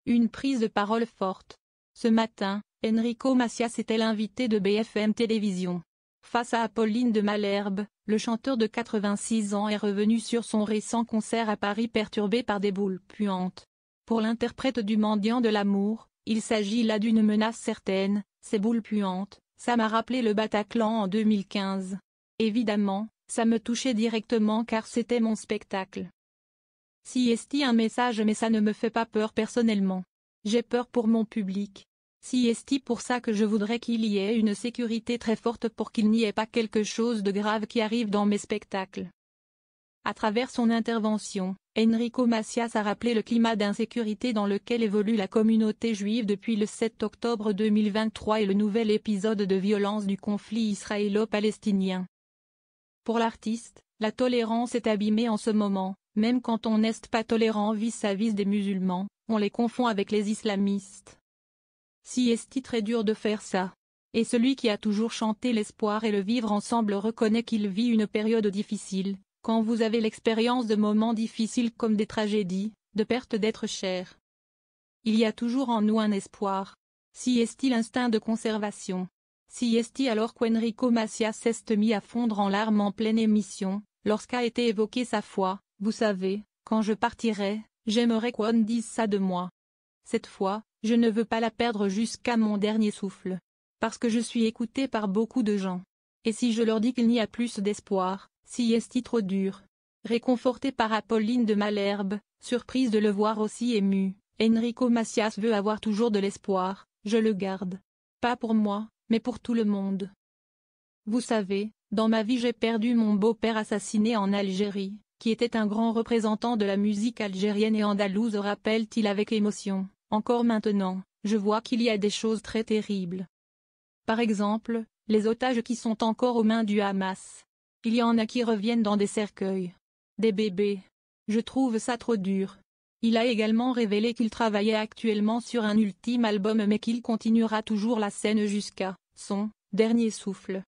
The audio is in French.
Une prise de parole forte. Ce matin, Enrico Macias était l'invité de BFM Télévision. Face à Apolline de Malherbe, le chanteur de 86 ans est revenu sur son récent concert à Paris perturbé par des boules puantes. Pour l'interprète du mendiant de l'amour, il s'agit là d'une menace certaine. Ces boules puantes, ça m'a rappelé le Bataclan en 2015. Évidemment, ça me touchait directement car c'était mon spectacle. Si est un message mais ça ne me fait pas peur personnellement. J'ai peur pour mon public. Si est pour ça que je voudrais qu'il y ait une sécurité très forte pour qu'il n'y ait pas quelque chose de grave qui arrive dans mes spectacles. À travers son intervention, Enrico Macias a rappelé le climat d'insécurité dans lequel évolue la communauté juive depuis le 7 octobre 2023 et le nouvel épisode de violence du conflit israélo-palestinien. Pour l'artiste, la tolérance est abîmée en ce moment, même quand on n'est pas tolérant vis-à-vis des musulmans, on les confond avec les islamistes. Si est très dur de faire ça. Et celui qui a toujours chanté l'espoir et le vivre ensemble reconnaît qu'il vit une période difficile. Quand vous avez l'expérience de moments difficiles comme des tragédies, de perte d'êtres chers. Il y a toujours en nous un espoir. Si est l'instinct de conservation. Si est alors qu'Enrico Macias s'est mis à fondre en larmes en pleine émission, lorsqu'a été évoquée sa foi, vous savez, quand je partirai, j'aimerais qu'on dise ça de moi. Cette fois, je ne veux pas la perdre jusqu'à mon dernier souffle. Parce que je suis écouté par beaucoup de gens. Et si je leur dis qu'il n'y a plus d'espoir, si est trop dur. Réconforté par Apolline de Malherbe, surprise de le voir aussi ému, Enrico Macias veut avoir toujours de l'espoir, je le garde. Pas pour moi, mais pour tout le monde. Vous savez, dans ma vie j'ai perdu mon beau-père assassiné en Algérie, qui était un grand représentant de la musique algérienne et andalouse, rappelle-t-il avec émotion. Encore maintenant, je vois qu'il y a des choses très terribles. Par exemple, les otages qui sont encore aux mains du Hamas. Il y en a qui reviennent dans des cercueils. Des bébés. Je trouve ça trop dur. Il a également révélé qu'il travaillait actuellement sur un ultime album mais qu'il continuera toujours la scène jusqu'à son dernier souffle.